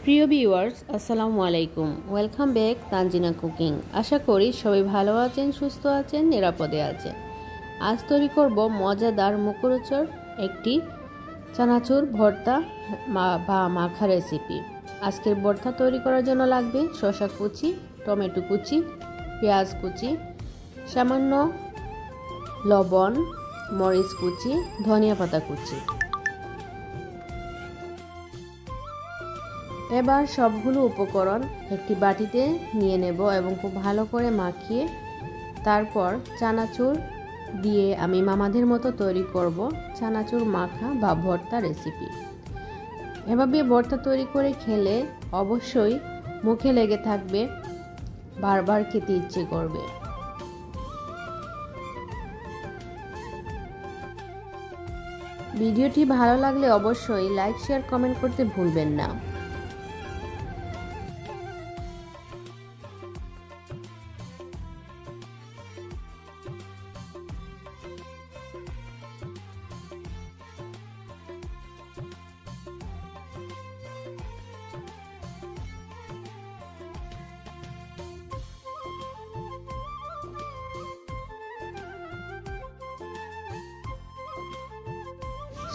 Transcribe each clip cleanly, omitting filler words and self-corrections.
প্রিয় ভিউয়ার্স, আসসালামু আলাইকুম। Welcome back Tanjina cooking. আশা করি সবাই ভালো আছেন, সুস্থ আছেন, নিরাপদে আছেন। আজ তৈরি করব মজাদার মুখরোচক একটি চানাচুর ভর্তা বা মাখা রেসিপি। আজকের ভর্তা তৈরি করার জন্য লাগবে শসা কুচি, টমেটো কুচি, পেঁয়াজ কুচি, সামান্য লবণ, মরিচ কুচি, ধনিয়া পাতা কুচি। এবার সবগুলো উপকরণ একটি বাটিতে নিয়ে নেব এবং খুব ভালো করে মাখিয়ে তারপর চানাচুর দিয়ে আমি মামাদের মতো তৈরি করব চানাচুর মাখা বা ভর্তা রেসিপি। এভাবে ভর্তা তৈরি করে খেলে অবশ্যই মুখে লেগে থাকবে, বারবার খেতে ইচ্ছে করবে। ভিডিওটি ভালো লাগলে অবশ্যই লাইক, শেয়ার, কমেন্ট করতে ভুলবেন না।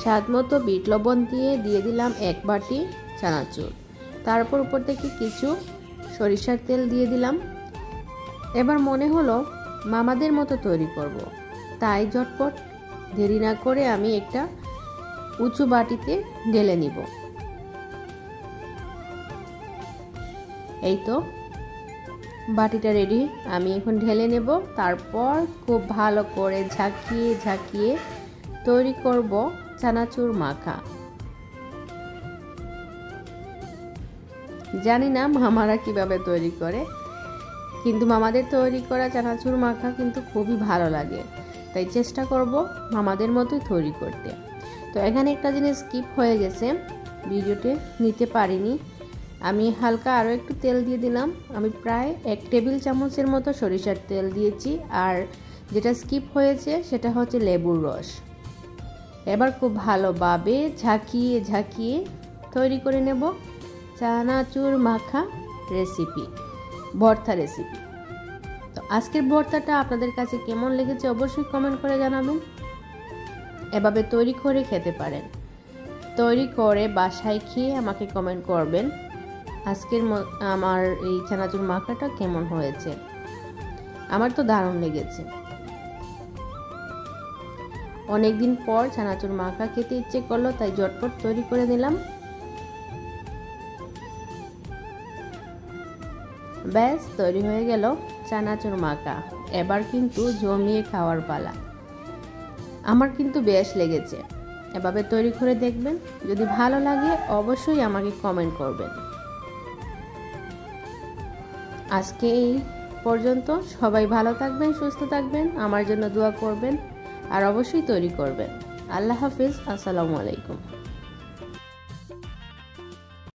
স্বাদমতো বিট লবণ দিয়ে দিলাম 1 বাটি চানাচুর। তারপর উপর থেকে কিছু সরিষার তেল দিয়ে দিলাম। এবার মনে হলো মামাদের মতো তৈরি করব, তাই ঝটপট দেরি না করে আমি একটা উঁচু বাটিতে ঢেলে নিব। এই তো বাটিটা রেডি, আমি এখন ঢেলে নেব। তারপর খুব ভালো করে ঝাঁকিয়ে ঝাঁকিয়ে তৈরি করব চানাচুর মাখা। জানি না মামারা কিভাবে তৈরি করে, কিন্তু মামাদের তৈরি করা চানাচুর মাখা কিন্তু খুবই ভালো লাগে, তাই চেষ্টা করব মামাদের মতোই তৈরি করতে। তো এখানে একটা জিনিস স্কিপ হয়ে গেছে, ভিডিওতে নিতে পারিনি। আমি হালকা আরও একটু তেল দিয়ে দিলাম। আমি প্রায় 1 টেবিল চামচের মতো সরিষার তেল দিয়েছি, আর যেটা স্কিপ হয়েছে সেটা হচ্ছে লেবুর রস। এবার খুব ভালোভাবে ঝাঁকিয়ে ঝাঁকিয়ে তৈরি করে নেব চানাচুর মাখা রেসিপি, ভর্তা রেসিপি। তো আজকের ভর্তাটা আপনাদের কাছে কেমন লেগেছে অবশ্যই কমেন্ট করে জানাবেন। এভাবে তৈরি করে খেতে পারেন, তৈরি করে বাসায় খেয়ে আমাকে কমেন্ট করবেন আজকের আমার এই চানাচুর মাখাটা কেমন হয়েছে। আমার তো দারুণ লেগেছে। অনেকদিন পর চানাচুর মাখা খেতে ইচ্ছে করলো, তাই ঝটপট তৈরি করে নিলাম। ব্যাস তৈরি হয়ে গেল চানাচুর মাখা। এবার কিন্তু জমিয়ে খাওয়ার পালা। আমার কিন্তু বেশ লেগেছে। এভাবে তৈরি করে দেখবেন, যদি ভালো লাগে অবশ্যই আমাকে কমেন্ট করবেন। আজকে এই পর্যন্ত। সবাই ভালো থাকবেন, সুস্থ থাকবেন, আমার জন্য দোয়া করবেন, আর অবশ্যই তৈরি করবেন। আল্লাহ হাফিজ, আসসালামু আলাইকুম।